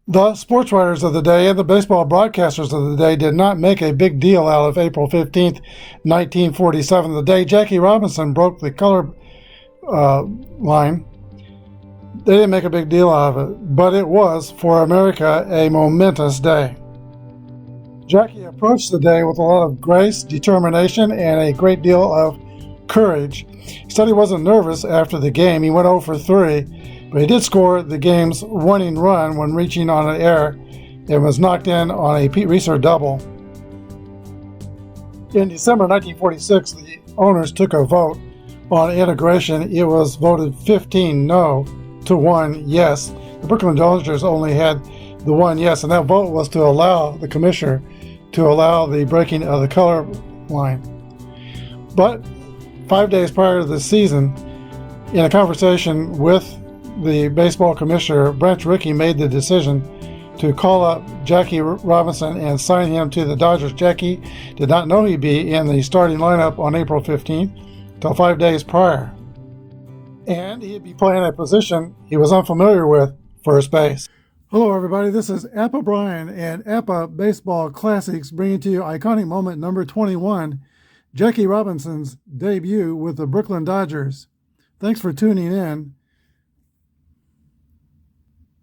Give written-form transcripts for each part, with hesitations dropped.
The sports writers of the day and the baseball broadcasters of the day did not make a big deal out of April 15th, 1947, the day Jackie Robinson broke the color line. They didn't make a big deal out of it, but it was, for America, a momentous day. Jackie approached the day with a lot of grace, determination, and a great deal of courage. He said he wasn't nervous after the game. He went 0 for 3, but he did score the game's winning run when reaching on an error and was knocked in on a Pete Reeser double. In December 1946, the owners took a vote on integration. It was voted 15 no to 1 yes. The Brooklyn Dodgers only had the 1 yes, and that vote was to allow the commissioner to allow the breaking of the color line. But 5 days prior to the season, in a conversation with the baseball commissioner, Branch Rickey made the decision to call up Jackie Robinson and sign him to the Dodgers. Jackie did not know he'd be in the starting lineup on April 15th until 5 days prior. And he'd be playing a position he was unfamiliar with, first base. Hello everybody, this is Apba Brian and Apba Baseball Classics, bringing to you iconic moment number 21, Jackie Robinson's debut with the Brooklyn Dodgers. Thanks for tuning in.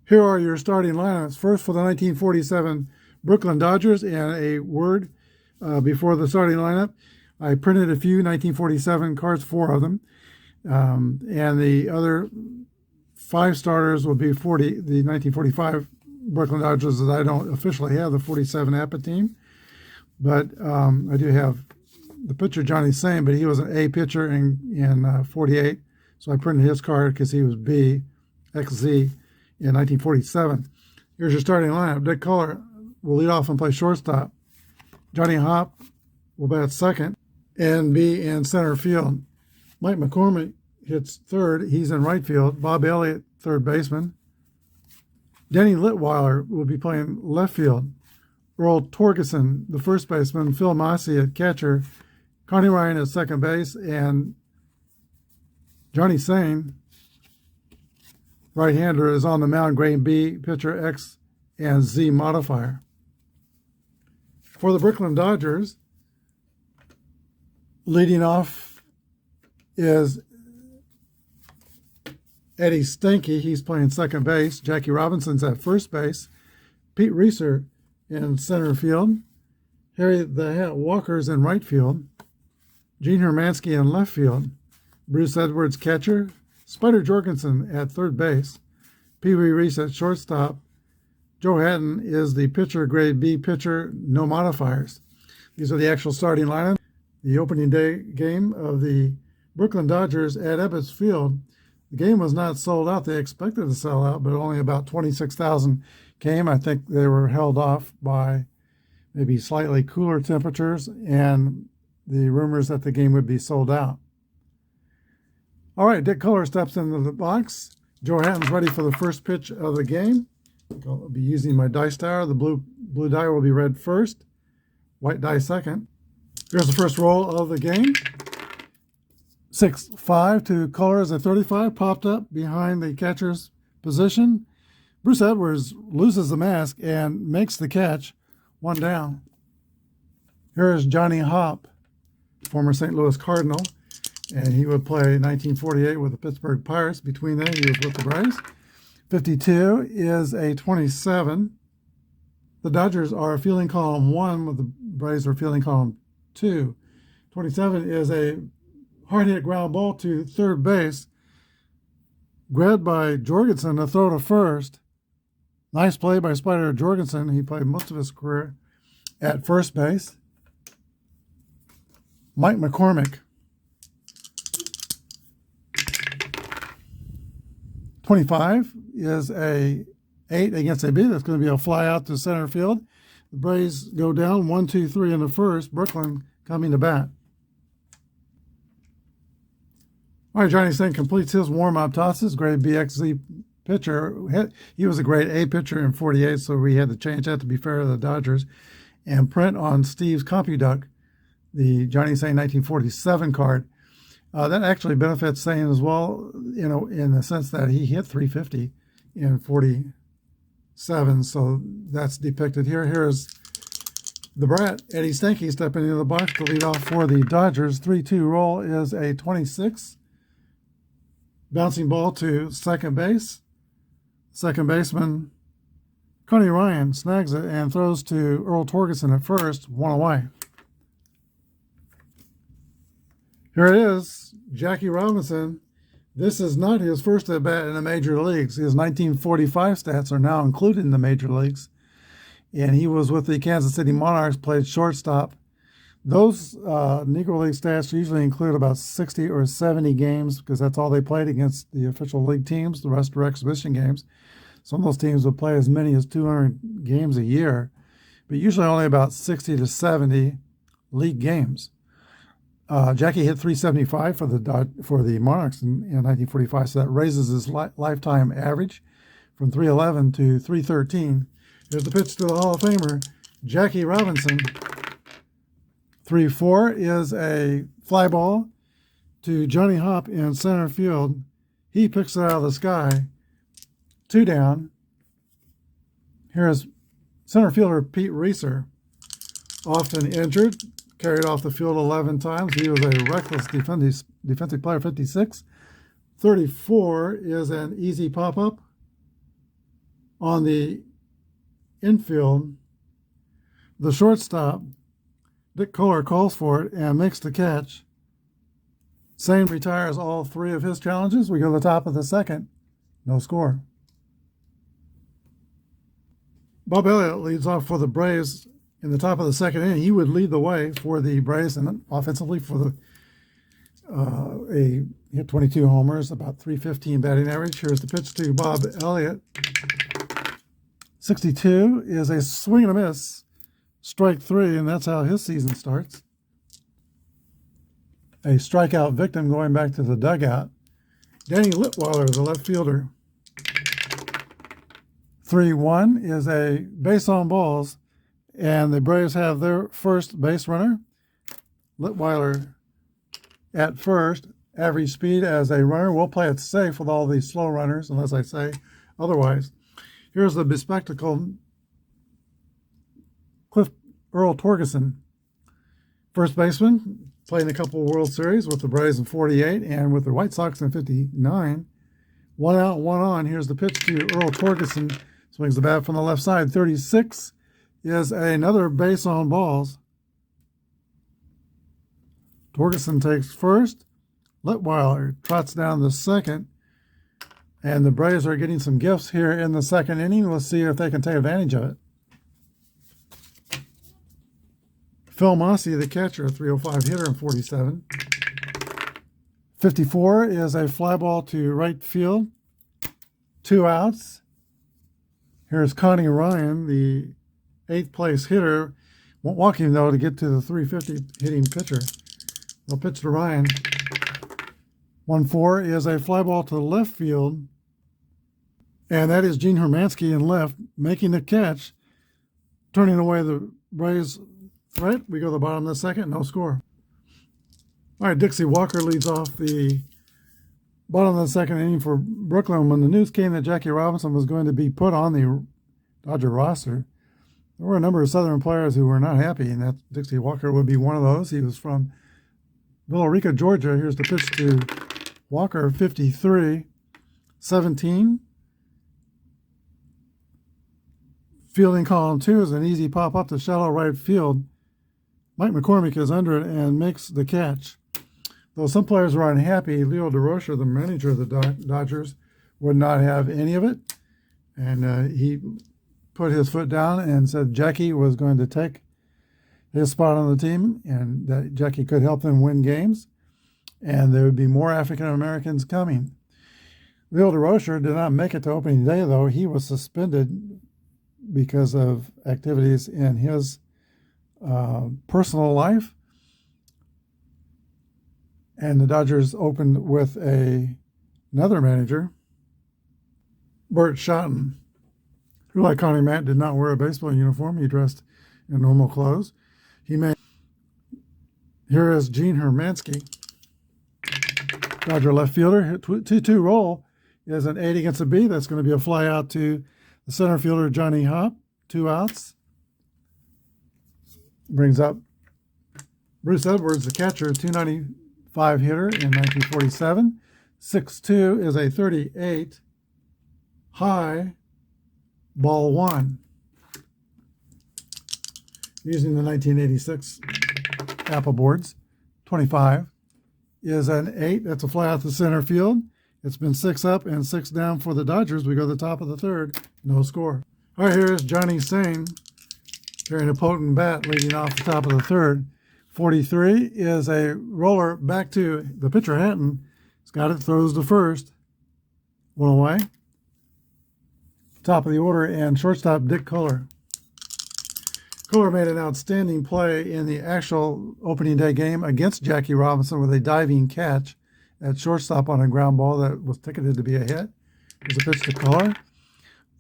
Here are your starting lineups. First for the 1947 Brooklyn Dodgers, and a word before the starting lineup. I printed a few 1947 cards, 4 of them, and the other 5 starters will be the 1945 Brooklyn Dodgers, that I don't officially have the 47 Apba team, but I do have the pitcher Johnny Sain, but he was an A pitcher in 48, so I printed his card because he was B, XZ in 1947. Here's your starting lineup. Dick Culler will lead off and play shortstop. Johnny Hop will bat second and be in center field. Mike McCormick hits third. He's in right field. Bob Elliott, third baseman. Denny Litweiler will be playing left field. Earl Torgeson, the first baseman. Phil Massey at catcher. Connie Ryan at second base. And Johnny Sain, right-hander, is on the mound. Grade B, pitcher, X and Z modifier. For the Brooklyn Dodgers, leading off is Eddie Stanky. He's playing second base. Jackie Robinson's at first base. Pete Reeser in center field. Harry the Hat Walker's in right field. Gene Hermansky in left field. Bruce Edwards catcher. Spider Jorgensen at third base. Pee Wee Reese at shortstop. Joe Hatton is the pitcher, grade B pitcher, no modifiers. These are the actual starting lineup. The opening day game of the Brooklyn Dodgers at Ebbets Field. The game was not sold out. They expected to sell out, but only about 26,000 came. I think they were held off by maybe slightly cooler temperatures and the rumors that the game would be sold out. All right, Dick Culler steps into the box. Joe Hatton's ready for the first pitch of the game. I'll be using my dice tower. The blue die will be red first, white die second. Here's the first roll of the game. 6-5 to Culler as a 35, popped up behind the catcher's position. Bruce Edwards loses the mask and makes the catch, 1 down. Here's Johnny Hop, former St. Louis Cardinal, and he would play 1948 with the Pittsburgh Pirates. Between then, he was with the Braves. 52 is a 27. The Dodgers are fielding column 1, with the Braves are fielding column 2. 27 is a hard hit ground ball to third base, grabbed by Jorgensen, a throw to first. Nice play by Spider Jorgensen. He played most of his career at first base. Mike McCormick. 25 is a 8 against a B. That's going to be a fly out to center field. The Braves go down 1-2-3 in the first. Brooklyn coming to bat. All right, Johnny Sain completes his warm-up tosses. Grade BXZ pitcher. He was a grade A pitcher in 48, so we had to change that to be fair to the Dodgers. And print on Steve's CompuDuck the Johnny Sain 1947 card. That actually benefits Sain as well, in the sense that he hit 350 in 40 7. So that's depicted here. Here's the Brat, Eddie Stanky, stepping into the box to lead off for the Dodgers. 3-2 roll is a 26. Bouncing ball to second base. Second baseman Connie Ryan snags it and throws to Earl Torgerson at first, 1 away. Here it is, Jackie Robinson. This is not his first at bat in the major leagues. His 1945 stats are now included in the major leagues. And he was with the Kansas City Monarchs, played shortstop. Those Negro League stats usually include about 60 or 70 games because that's all they played against the official league teams. The rest are exhibition games. Some of those teams would play as many as 200 games a year, but usually only about 60 to 70 league games. Jackie hit 375 for the Monarchs in 1945, so that raises his lifetime average from 311 to 313. Here's the pitch to the Hall of Famer, Jackie Robinson. 3-4 is a fly ball to Johnny Hopp in center field. He picks it out of the sky. 2 down. Here's center fielder Pete Reeser, often injured, carried off the field 11 times. He was a reckless defensive player, 56. 34 is an easy pop-up on the infield. The shortstop, Dick Kohler, calls for it and makes the catch. Sane retires all 3 of his challenges. We go to the top of the second. No score. Bob Elliott leads off for the Braves in the top of the second inning. He would lead the way for the Braves and offensively for he hit 22 homers, about 315 batting average. Here's the pitch to Bob Elliott. 62 is a swing and a miss, strike 3, and that's how his season starts. A strikeout victim going back to the dugout. Danny Litweiler, the left fielder. 3-1 is a base on balls, and the Braves have their first base runner. Litweiler at first, average speed as a runner. We'll play it safe with all these slow runners, unless I say otherwise. Here's the bespectacled Earl Torgerson, first baseman, playing a couple of World Series with the Braves in 48 and with the White Sox in 59. 1 out, 1 on. Here's the pitch to Earl Torgerson. Swings the bat from the left side. 36 is another base on balls. Torgerson takes first. Litweiler trots down the second. And the Braves are getting some gifts here in the second inning. Let's see if they can take advantage of it. Phil Mossey, the catcher, 305 hitter in 47. 54 is a fly ball to right field. 2 outs. Here's Connie Ryan, the 8th place hitter. Won't walk him, though, to get to the 350 hitting pitcher. They'll pitch to Ryan. 1-4 is a fly ball to left field. And that is Gene Hermansky in left, making the catch, turning away the Braves threat. We go to the bottom of the second, no score. All right, Dixie Walker leads off the bottom of the second inning for Brooklyn. When the news came that Jackie Robinson was going to be put on the Dodger roster, there were a number of Southern players who were not happy, and that Dixie Walker would be one of those. He was from Villa Rica, Georgia. Here's the pitch to Walker, 53, 17. Fielding column 2 is an easy pop up to shallow right field. Mike McCormick is under it and makes the catch. Though some players were unhappy, Leo DeRocher, the manager of the Dodgers, would not have any of it. And he put his foot down and said Jackie was going to take his spot on the team and that Jackie could help them win games. And there would be more African Americans coming. Leo DeRocher did not make it to opening day, though. He was suspended because of activities in his personal life. And the Dodgers opened with another manager, Bert Schotten, who, like Connie Matt, did not wear a baseball uniform. He dressed in normal clothes. Here is Gene Hermansky, Dodger left fielder. 2-2 roll is an 8 against a B. That's going to be a fly out to The center fielder, Johnny Hop, 2 outs. Brings up Bruce Edwards, the catcher, 295 hitter in 1947. 6'2" is a 38 high, ball 1. Using the 1986 Apba boards. 25 is an 8. That's a fly out the center field. It's been 6 up and 6 down for the Dodgers. We go to the top of the third. No score. All right, here's Johnny Sane carrying a potent bat leading off the top of the third. 43 is a roller back to the pitcher, Hatton. He's got it, throws to first. 1 away. Top of the order, and shortstop Dick Kohler. Kohler made an outstanding play in the actual opening day game against Jackie Robinson with a diving catch at shortstop on a ground ball that was ticketed to be a hit. There's a pitch to Kohler.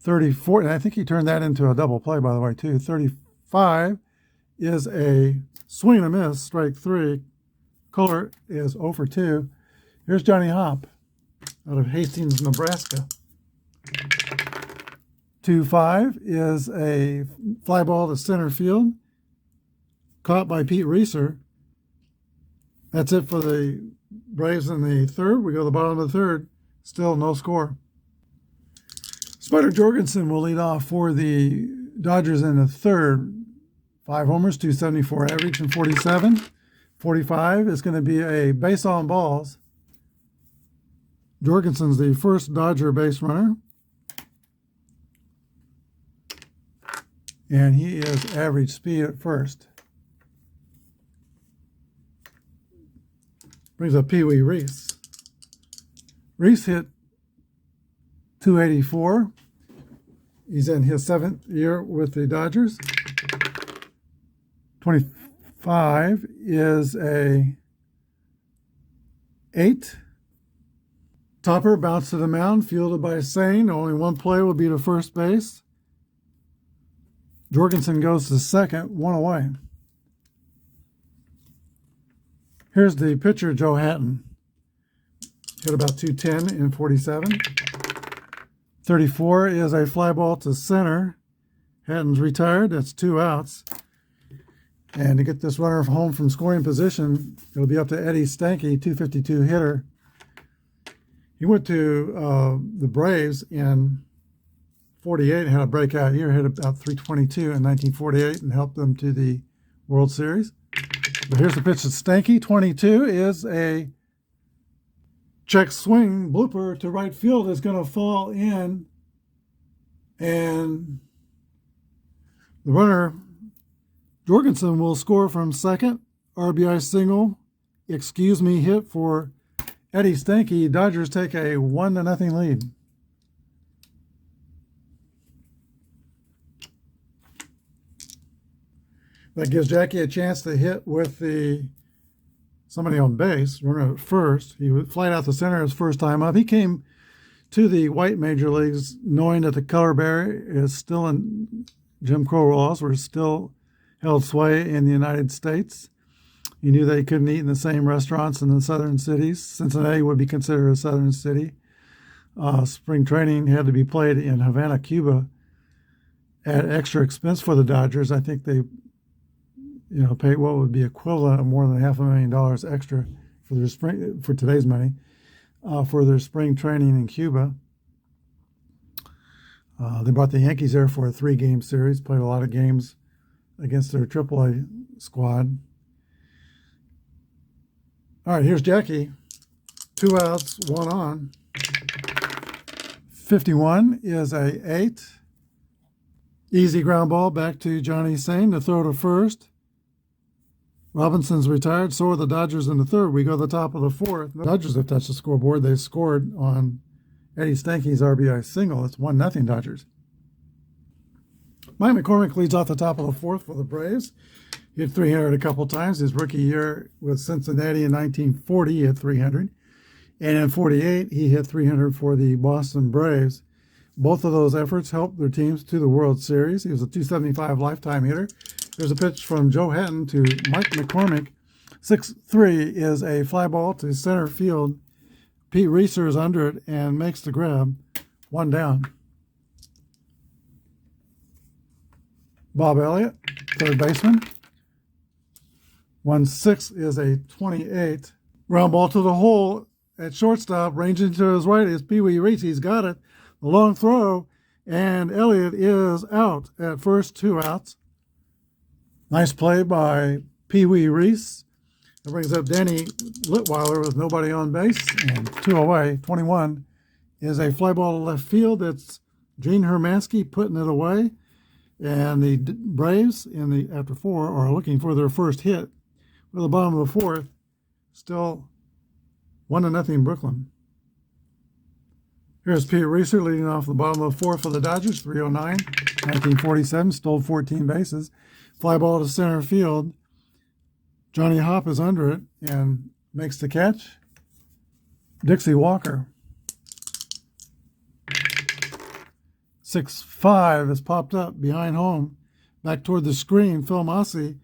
34, and I think he turned that into a double play, by the way, too. 35 is a swing and a miss, strike 3. Kohler is 0 for 2. Here's Johnny Hop out of Hastings, Nebraska. 2-5 is a fly ball to center field, caught by Pete Reeser. That's it for the Braves in the third. We go to the bottom of the third. Still no score. Spider Jorgensen will lead off for the Dodgers in the third. 5 homers, 274 average, and 47. 45 is going to be a base on balls. Jorgensen's the first Dodger base runner. And he is average speed at first. Brings up Pee Wee Reese. Reese hit 284. He's in his 7th year with the Dodgers. 25 is a 8. Topper bounced to the mound, fielded by Sane. Only one play will be to first base. Jorgensen goes to second, 1 away. Here's the pitcher, Joe Hatton. Hit about 210 in 47. 34 is a fly ball to center. Hatton's retired. That's 2 outs. And to get this runner home from scoring position, it'll be up to Eddie Stanky, 252 hitter. He went to the Braves in 48 and had a breakout year, hit about 322 in 1948 and helped them to the World Series. But here's the pitch to Stanky. 22 is a check swing blooper to right field. Is going to fall in, and the runner, Jorgensen, will score from second. RBI single, excuse me, hit for Eddie Stanky. Dodgers take a 1-0 lead. That gives Jackie a chance to hit with somebody on base, runner at first. He would fly out the center his first time up. He came to the white major leagues knowing that the color barrier is still in Jim Crow laws were still held sway in the United States. He knew that he couldn't eat in the same restaurants in the southern cities. Cincinnati would be considered a southern city. Spring training had to be played in Havana, Cuba, at extra expense for the Dodgers. I think they pay what would be equivalent of more than $500,000 extra for their for today's money, for their spring training in Cuba. They brought the Yankees there for a 3-game series, played a lot of games against their AAA squad. All right, here's Jackie. 2 outs, 1 on. 51 is a 8. Easy ground ball back to Johnny Sane to throw to first. Robinson's retired, so are the Dodgers in the third. We go to the top of the fourth. The Dodgers have touched the scoreboard. They scored on Eddie Stanky's RBI single. It's 1-0 Dodgers. Mike McCormick leads off the top of the fourth for the Braves. He hit 300 a couple times. His rookie year with Cincinnati in 1940, he hit 300. And in 48, he hit 300 for the Boston Braves. Both of those efforts helped their teams to the World Series. He was a .275 lifetime hitter. There's a pitch from Joe Hatton to Mike McCormick. 6-3 is a fly ball to center field. Pete Reeser is under it and makes the grab. 1 down. Bob Elliott, third baseman. 1-6 is a 28. Ground ball to the hole at shortstop, ranging to his right is Pee Wee Reese. He's got it. The long throw, and Elliott is out at first, 2 outs. Nice play by Pee Wee Reese. That brings up Danny Litweiler with nobody on base, and 2 away. 21 is a fly ball to left field. That's Gene Hermansky putting it away. And the Braves, after 4, are looking for their first hit. With the bottom of the 4th, still 1-0 Brooklyn. Here's Pete Reeser leading off the bottom of the 4th for the Dodgers, 309, 1947, stole 14 bases. Fly ball to center field. Johnny Hopp is under it and makes the catch. Dixie Walker. 6-5 is popped up behind home. Back toward the screen, Phil Massey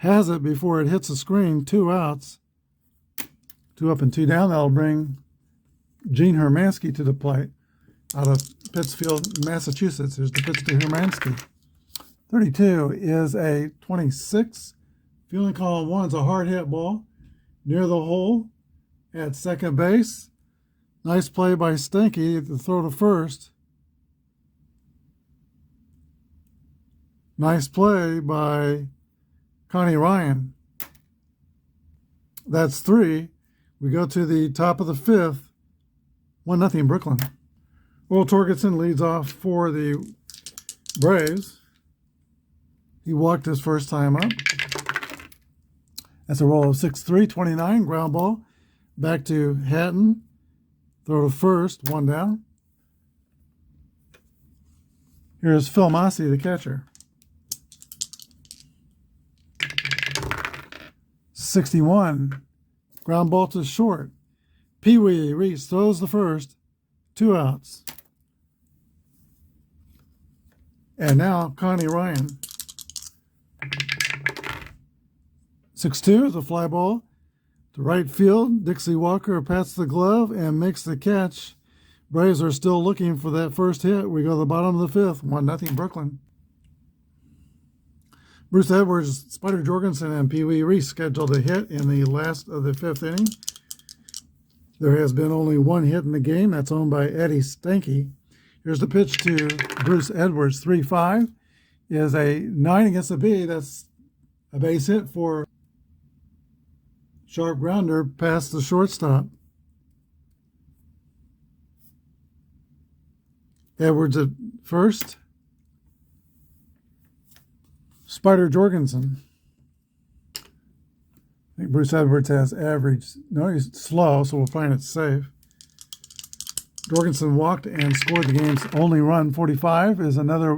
has it before it hits the screen. 2 outs. 2 up and 2 down. That'll bring Gene Hermansky to the plate out of Pittsfield, Massachusetts. Here's the pitch to Hermansky. 32 is a 26. Fielding column 1 is a hard hit ball near the hole at second base. Nice play by Stanky to throw to first. Nice play by Connie Ryan. That's 3. We go to the top of the 5th. 1-0 Brooklyn. Will Torgerson leads off for the Braves. He walked his first time up. That's a roll of 6-3, 29. Ground ball. Back to Hatton. Throw to first. 1 down. Here's Phil Massey, the catcher. 61. Ground ball to short. Pee Wee Reese throws the first. 2 outs. And now Connie Ryan. 6-2 is a fly ball to right field. Dixie Walker pats the glove and makes the catch. Braves are still looking for that first hit. We go to the bottom of the 5th. 1-0 Brooklyn. Bruce Edwards, Spider Jorgensen, and Pee Wee Reese scheduled a hit in the last of the 5th inning. There has been only 1 hit in the game. That's owned by Eddie Stanky. Here's the pitch to Bruce Edwards. 3-5 is a 9 against a B. That's a base hit for sharp grounder past the shortstop. Edwards at first. Spider Jorgensen. I think Bruce Edwards has average. No, he's slow, so we'll find it safe. Jorgensen walked and scored the game's only run. 45 is another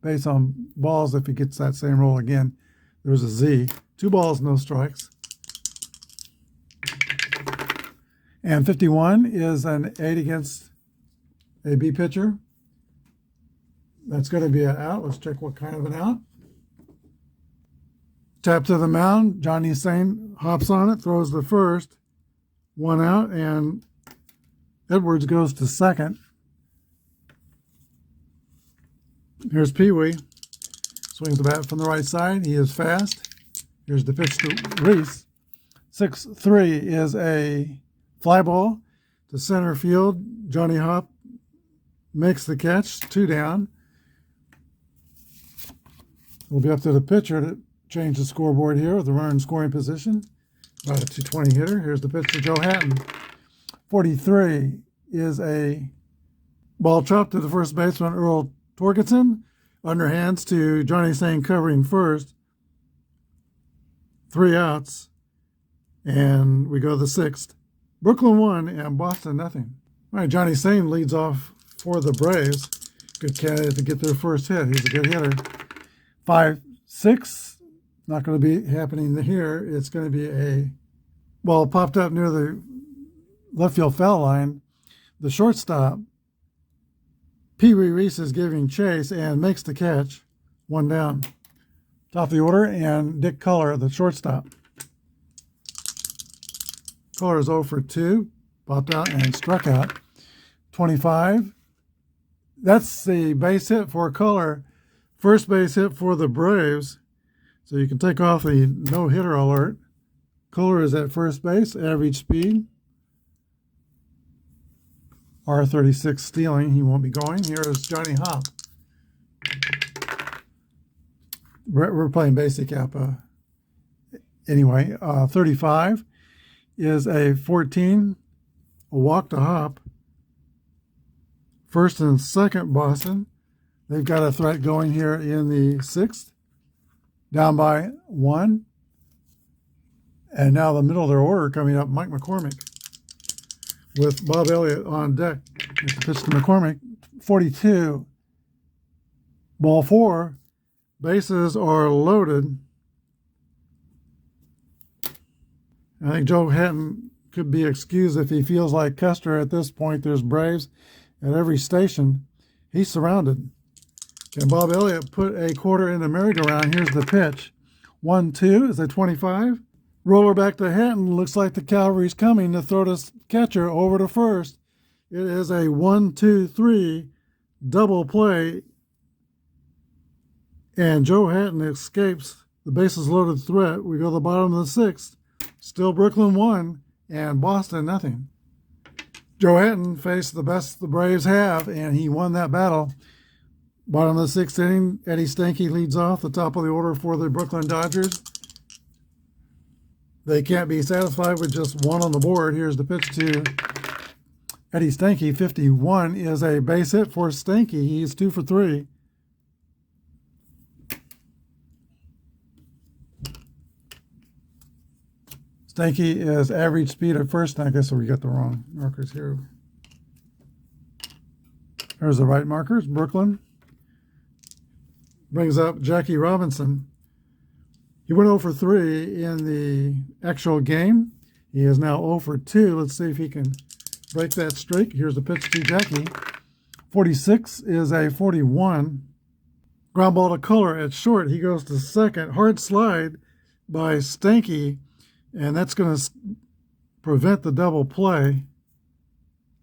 base on balls if he gets that same roll again. There's a Z. 2 balls, no strikes. And 51 is an 8 against a B pitcher. That's going to be an out. Let's check what kind of an out. Tap to the mound. Johnny Sain hops on it, throws the first. 1 out, and Edwards goes to second. Here's Pee Wee. Swings the bat from the right side. He is fast. Here's the pitch to Reese. 6-3 is a fly ball to center field. Johnny Hopp makes the catch. 2 down. We'll be up to the pitcher to change the scoreboard here with the runner in scoring position. About a 220 hitter. Here's the pitch to Joe Hatton. 43 is a ball chopped to the first baseman, Earl Torgerson. Underhands to Johnny Sain covering first. 3 outs. And we go to the 6th. Brooklyn 1 and Boston 0. All right, Johnny Sain leads off for the Braves. Good candidate to get their first hit. He's a good hitter. 5-6. Not going to be happening here. It's going to be a ball popped up near the left field foul line. The shortstop, Pee Wee Reese, is giving chase and makes the catch. 1 down. Top of the order, and Dick Culler, the shortstop. Culler is 0 for 2. Popped out and struck out. 25. That's the base hit for Culler First base hit for the Braves. So you can take off the no-hitter alert. Kohler is at first base, average speed. R36 stealing, he won't be going. Here is Johnny Hop. We're playing basic Apba. Anyway, 35 is a 14, a walk to Hop. First and second Boston. They've got a threat going here in the sixth. Down by 1. And now the middle of their order coming up, Mike McCormick with Bob Elliott on deck. It's a pitch to McCormick. 42. Ball 4. Bases are loaded. I think Joe Hatton could be excused if he feels like Custer at this point. There's Braves at every station. He's surrounded. Can Bob Elliott put a quarter in the merry-go-round? Here's the pitch. 1-2 is a 25. Roller back to Hatton. Looks like the cavalry's coming to throw the catcher over to first. It is a 1-2-3 double play. And Joe Hatton escapes the bases loaded threat. We go to the bottom of the sixth. Still Brooklyn 1 and Boston nothing. Joe Hatton faced the best the Braves have, and he won that battle. Bottom of the sixth inning, Eddie Stanky leads off the top of the order for the Brooklyn Dodgers. They can't be satisfied with just one on the board. Here's the pitch to Eddie Stanky. 51 is a base hit for Stanky. He's 2 for 3. Stanky is average speed at first. I guess we got the wrong markers here. There's the right markers. Brooklyn brings up Jackie Robinson. He went 0 for 3 in the actual game. He is now 0 for 2. Let's see if he can break that streak. Here's the pitch to Jackie. 46 is a 41. Ground ball to Kohler at short. He goes to second. Hard slide by Stanky, and that's going to prevent the double play.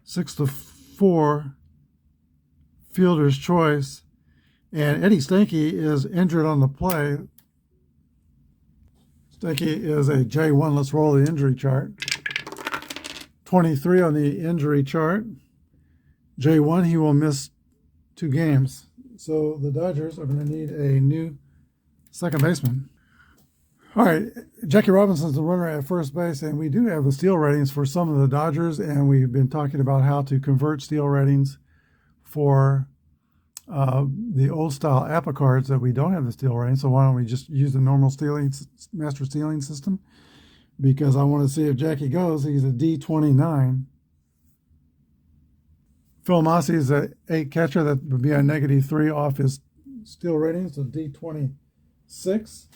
6-4. Fielder's choice. And Eddie Stanky is injured on the play. Stanky is a J1. Let's roll the injury chart. 23 on the injury chart. J1, he will miss 2 games. So the Dodgers are going to need a new second baseman. All right, Jackie Robinson's the runner at first base, and we do have the steal ratings for some of the Dodgers, and we've been talking about how to convert steal ratings for the old-style Apba cards that we don't have the steal rating. So why don't we just use the normal master stealing system? Because I want to see if Jackie goes. He's a D29. Phil Massey is an 8 catcher. That would be a -3 off his steal rating. So D26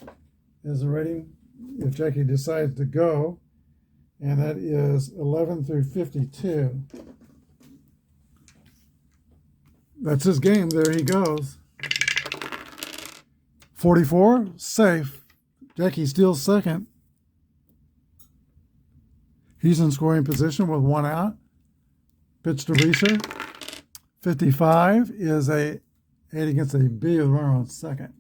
is the rating if Jackie decides to go. And that is 11 through 52. That's his game. There he goes. 44, safe. Jackie steals second. He's in scoring position with 1 out. Pitch to Reeser. 55 is a 8 against a B with a runner on second.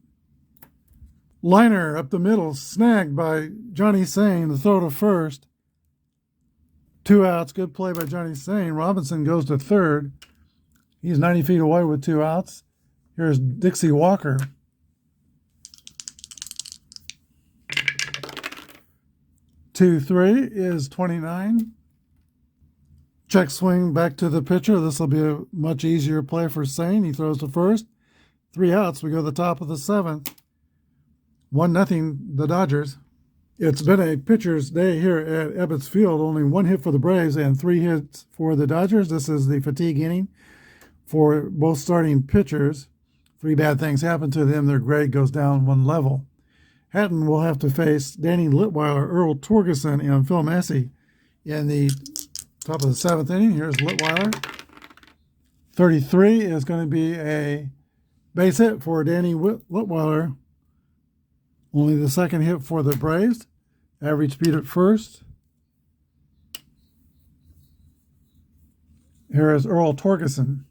Liner up the middle, snagged by Johnny Sane. The throw to first. 2 outs. Good play by Johnny Sane. Robinson goes to third. He's 90 feet away with 2 outs. Here's Dixie Walker. Two, 3 is 29. Check swing back to the pitcher. This will be a much easier play for Sane. He throws to first. 3 outs. We go to the top of the 7th. 1-0 the Dodgers. It's been a pitcher's day here at Ebbets Field. Only 1 hit for the Braves and 3 hits for the Dodgers. This is the fatigue inning for both starting pitchers. 3 bad things happen to them. Their grade goes down 1 level. Hatton will have to face Danny Litweiler, Earl Torgerson, and Phil Massey in the top of the 7th inning. Here's Litweiler. 33 is going to be a base hit for Danny Litweiler. Only the 2nd hit for the Braves. Average speed at first. Here is Earl Torgerson.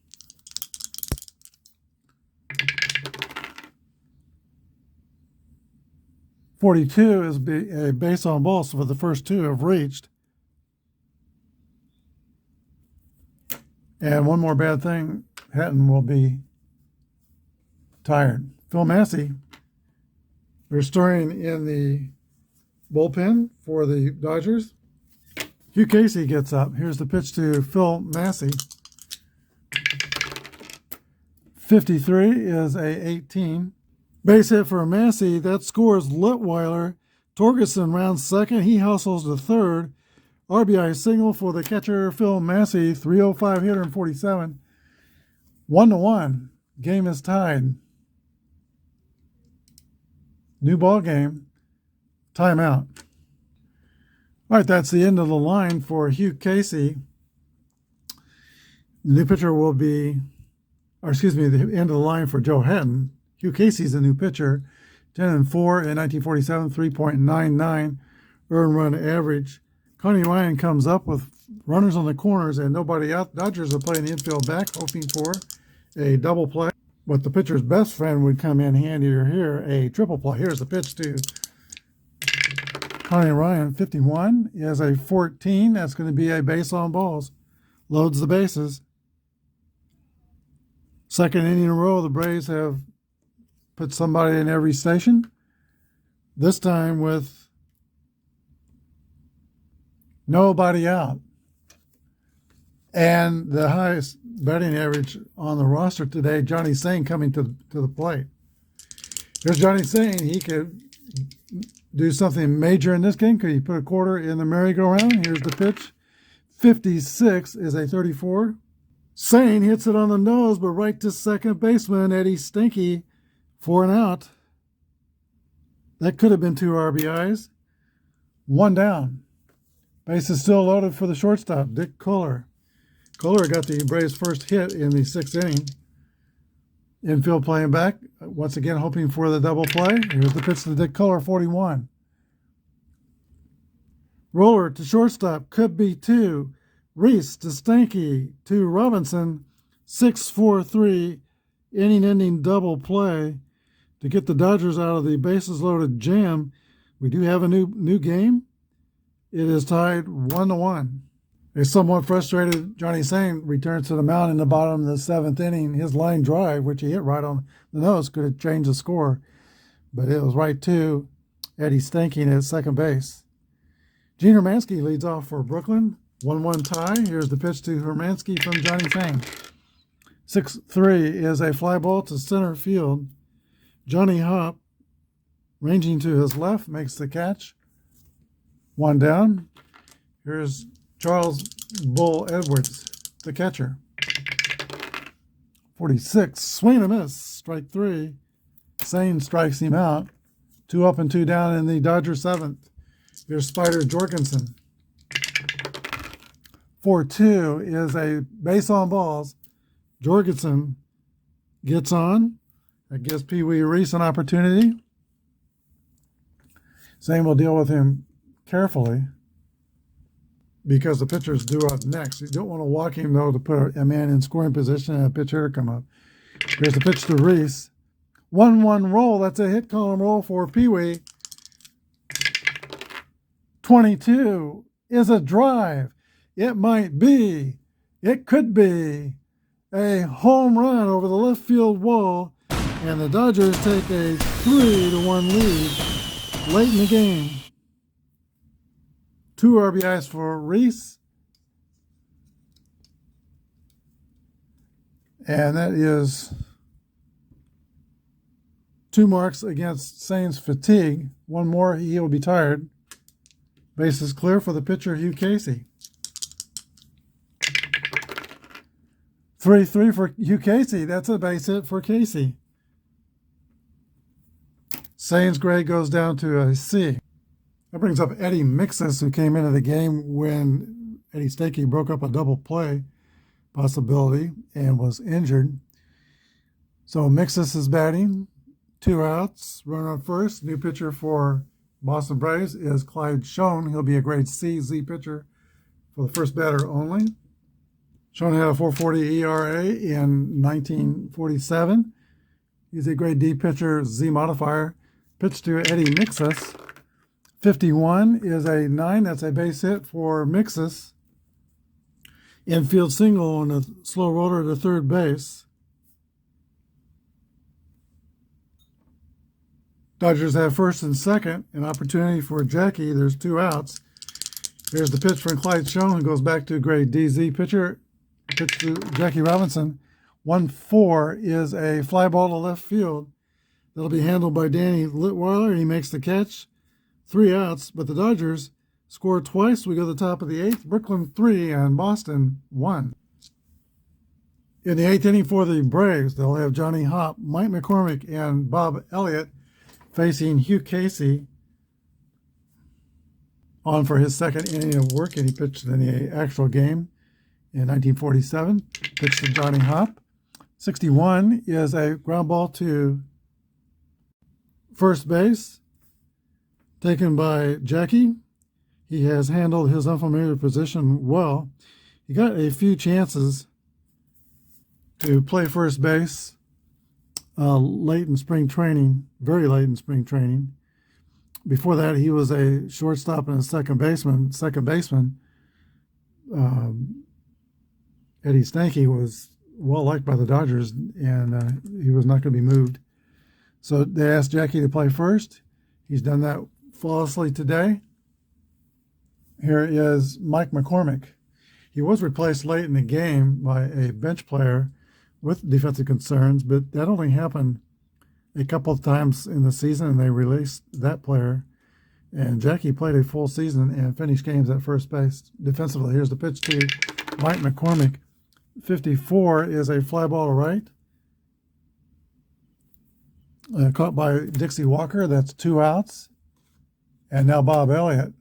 42 is a base on balls, so for the first two have reached. And one more bad thing, Hatton will be tired. Phil Massey restoring in the bullpen for the Dodgers. Hugh Casey gets up. Here's the pitch to Phil Massey. 53 is a 18. Base hit for Massey. That scores Litweiler. Torgerson rounds second. He hustles to third. RBI single for the catcher, Phil Massey. 305 hitter and 47. 1-1. Game is tied. New ball game. Timeout. All right, that's the end of the line for Hugh Casey. The new pitcher will be, the end of the line for Joe Hatton. Hugh Casey's the new pitcher. 10-4 in 1947, 3.99 earned run average. Connie Ryan comes up with runners on the corners and nobody out. Dodgers are playing the infield back, hoping for a double play. But the pitcher's best friend would come in handier here, a triple play. Here's the pitch to Connie Ryan. 51 is a 14. That's going to be a base on balls. Loads the bases. Second inning in a row, the Braves have put somebody in every station. This time with nobody out. And the highest batting average on the roster today, Johnny Sain coming to the plate. Here's Johnny Sain. He could do something major in this game. Could he put a quarter in the merry-go-round? Here's the pitch. 56 is a 34. Sain hits it on the nose, but right to second baseman, Eddie Stinky, for an out. That could have been 2 RBIs. 1 down. Base is still loaded for the shortstop, Dick Kohler. Kohler got the Braves' first hit in the 6th inning. Infield playing back, once again hoping for the double play. Here's the pitch to Dick Kohler, 41. Roller to shortstop, could be 2. Reese to Stanky to Robinson, 6-4-3, inning-ending double play to get the Dodgers out of the bases-loaded jam. We do have a new game. It is tied 1-1. A somewhat frustrated Johnny Sain returns to the mound in the bottom of the 7th inning. His line drive, which he hit right on the nose, could have changed the score, but it was right to Eddie Stanky at second base. Gene Hermansky leads off for Brooklyn. 1-1 tie. Here's the pitch to Hermansky from Johnny Sain. 6-3 is a fly ball to center field. Johnny Hopp, ranging to his left, makes the catch. 1 down. Here's Charles Bull Edwards, the catcher. 46, swing and a miss, strike 3. Sain strikes him out. 2 up and 2 down in the Dodgers 7th. Here's Spider Jorgensen. 4-2 is a base on balls. Jorgensen gets on. That gives Pee Wee Reese an opportunity. Sain will deal with him carefully because the pitcher's due up next. You don't want to walk him, though, to put a man in scoring position and a pitch hitter come up. Here's the pitch to Reese. 1-1 roll. That's a hit column roll for Pee Wee. 22 is a drive. It might be, it could be a home run over the left field wall, and the Dodgers take a 3-1 lead late in the game. 2 RBIs for Reese. And that is 2 marks against Sain's fatigue. 1 more, he'll be tired. Base is clear for the pitcher, Hugh Casey. 3-3 for Hugh Casey. That's a base hit for Casey. Sain's grade goes down to a C. That brings up Eddie Mixis, who came into the game when Eddie Stanky broke up a double play possibility and was injured. So Mixis is batting. 2 outs. Runner on first. New pitcher for Boston Braves is Clyde Schoen. He'll be a grade C, Z pitcher for the first batter only. Schoen had a 4.40 ERA in 1947. He's a grade D pitcher, Z modifier. Pitch to Eddie Mixus. 51 is a 9. That's a base hit for Mixus. Infield single on a slow roller to third base. Dodgers have first and second. An opportunity for Jackie. There's 2 outs. Here's the pitch from Clyde Schoen, who goes back to a grade DZ pitcher. Pitch to Jackie Robinson. 1-4 is a fly ball to left field. That'll be handled by Danny Litweiler. He makes the catch. 3 outs, but the Dodgers score twice. We go to the top of the 8th. Brooklyn 3 and Boston 1. In the 8th inning for the Braves, they'll have Johnny Hopp, Mike McCormick, and Bob Elliott facing Hugh Casey on for his second inning of work, and he pitched in the actual game in 1947. Pitched to Johnny Hopp. 61 is a ground ball to first base, taken by Jackie. He has handled his unfamiliar position well. He got a few chances to play first base late in spring training, very late in spring training. Before that, he was a shortstop and a second baseman. Eddie Stanky was well liked by the Dodgers, and he was not going to be moved. So they asked Jackie to play first. He's done that flawlessly today. Here is Mike McCormick. He was replaced late in the game by a bench player with defensive concerns, but that only happened a couple of times in the season, and they released that player. And Jackie played a full season and finished games at first base defensively. Here's the pitch to Mike McCormick. 54 is a fly ball to right. Caught by Dixie Walker. That's 2 outs. And now Bob Elliott.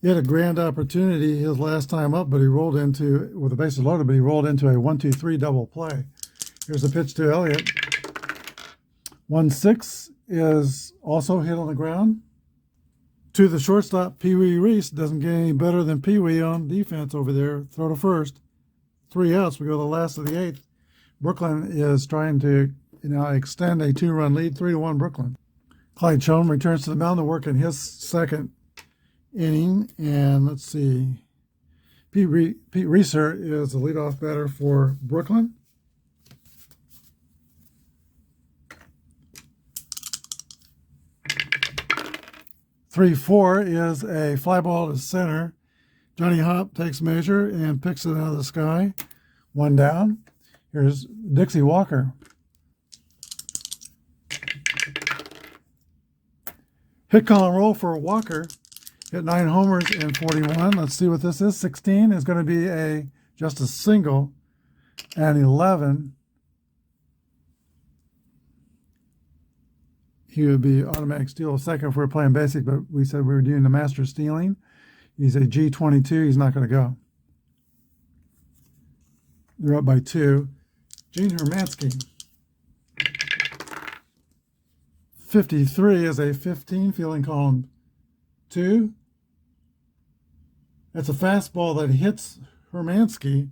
He had a grand opportunity his last time up, but he rolled into, with the bases loaded, but he rolled into a 1-2-3 double play. Here's the pitch to Elliott. 1-6 is also hit on the ground. To the shortstop, Pee Wee Reese. Doesn't get any better than Pee Wee on defense over there. Throw to first. 3 outs. We go to the last of the 8th. Brooklyn is trying to extend a 2-run lead, 3-1 Brooklyn. Clyde Schoen returns to the mound to work in his second inning. And let's see. Pete Reeser is the leadoff batter for Brooklyn. Three-4 is a fly ball to center. Johnny Hopp takes measure and picks it out of the sky. 1 down. Here's Dixie Walker. Hit, call, and roll for Walker. Hit 9 homers and 41. Let's see what this is. 16 is going to be just a single. And 11, he would be automatic steal of second if we're playing basic, but we said we were doing the master stealing. He's a G22. He's not going to go. They're up by 2. Gene Hermansky. 53 is a 15, fielding column 2. That's a fastball that hits Hermansky.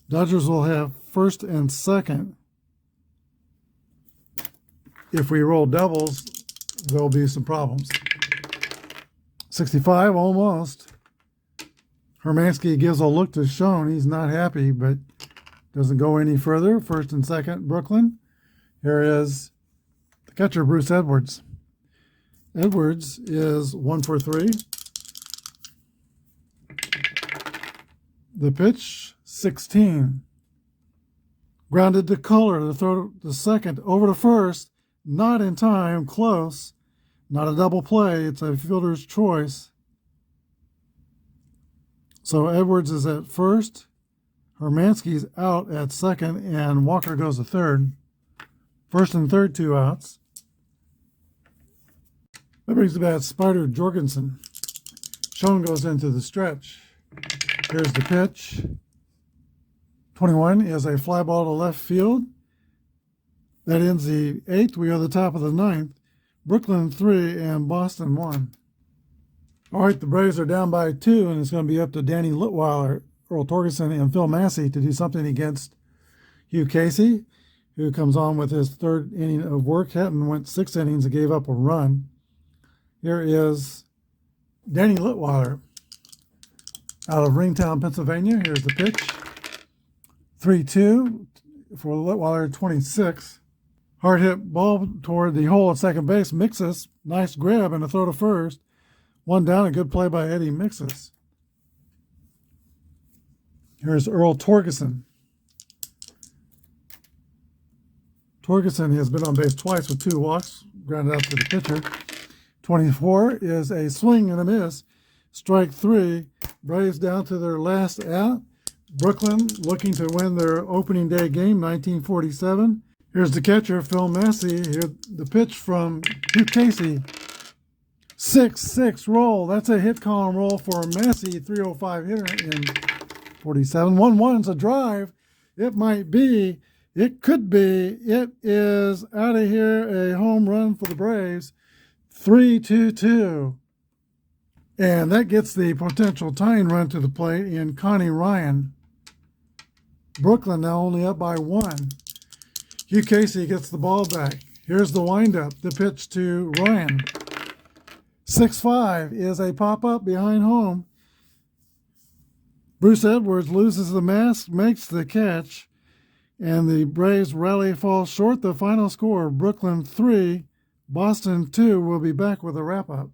Dodgers will have first and second. If we roll doubles, there'll be some problems. 65, almost. Hermansky gives a look to Schoen. He's not happy, but doesn't go any further. First and second, Brooklyn. Here is the catcher, Bruce Edwards. Edwards is 1 for 3. The pitch, 16. Grounded to Color to throw to second, over to first. Not in time, close. Not a double play. It's a fielder's choice. So Edwards is at first. Hermansky's out at second, and Walker goes to third. First and third, 2 outs. That brings the bat Spider Jorgensen. Schoen goes into the stretch. Here's the pitch. 21 is a fly ball to left field. That ends the 8th. We are the top of the 9th. Brooklyn 3 and Boston 1. All right, the Braves are down by 2, and it's going to be up to Danny Litweiler, Earl Torgerson, and Phil Massey to do something against Hugh Casey. who comes on with his third inning of work. Hatton went 6 innings and gave up a run. Here is Danny Litweiler out of Ringtown, Pennsylvania. Here's the pitch. 3-2 for Litweiler, 26. Hard hit ball toward the hole at second base. Mixus, nice grab and a throw to first. 1 down, a good play by Eddie Mixus. Here's Earl Torgeson. Torgeson has been on base twice with 2 walks, grounded out to the pitcher. 24 is a swing and a miss. Strike 3. Braves down to their last out. Brooklyn looking to win their opening day game, 1947. Here's the catcher, Phil Massey. Here the pitch from Hugh Casey. 6-6 roll. That's a hit column roll for Massey, 305 hitter in 47. 1-1's a drive. It might be. It could be. It is out of here, a home run for the Braves. 3-2-2. And that gets the potential tying run to the plate in Connie Ryan. Brooklyn now only up by 1. Hugh Casey gets the ball back. Here's the windup, the pitch to Ryan. 6-5 is a pop-up behind home. Bruce Edwards loses the mask, makes the catch, and the Braves rally falls short. The final score, Brooklyn 3, Boston 2. We'll be back with a wrap-up.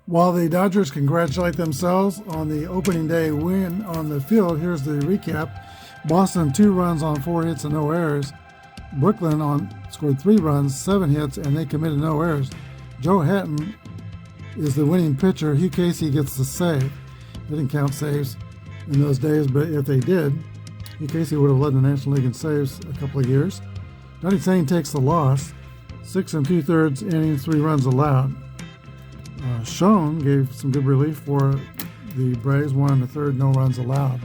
While the Dodgers congratulate themselves on the opening day win on the field, here's the recap. Boston 2 runs on 4 hits and no errors. Brooklyn scored 3 runs, 7 hits, and they committed no errors. Joe Hatton is the winning pitcher. Hugh Casey gets the save. They didn't count saves in those days, but if they did, Hugh Casey would have led the National League in saves a couple of years. Johnny Tsane takes the loss. 6 2/3 innings, 3 runs allowed. Schoen gave some good relief for the Braves, 1 1/3, no runs allowed.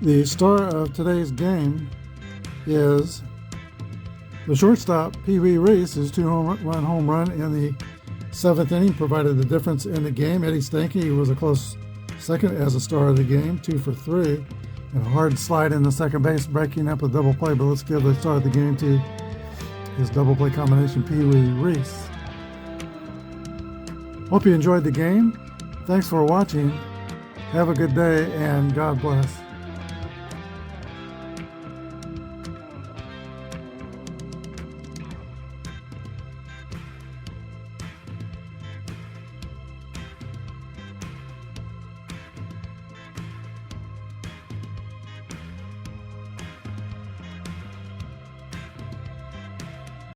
The star of today's game is the shortstop, Pee Wee Reese. His 2-run home run in the 7th inning provided the difference in the game. Eddie Stanky was a close second as a star of the game, 2 for 3. And a hard slide in the second base, breaking up a double play. But let's give the star of the game to his double play combination, Pee Wee Reese. Hope you enjoyed the game. Thanks for watching. Have a good day and God bless.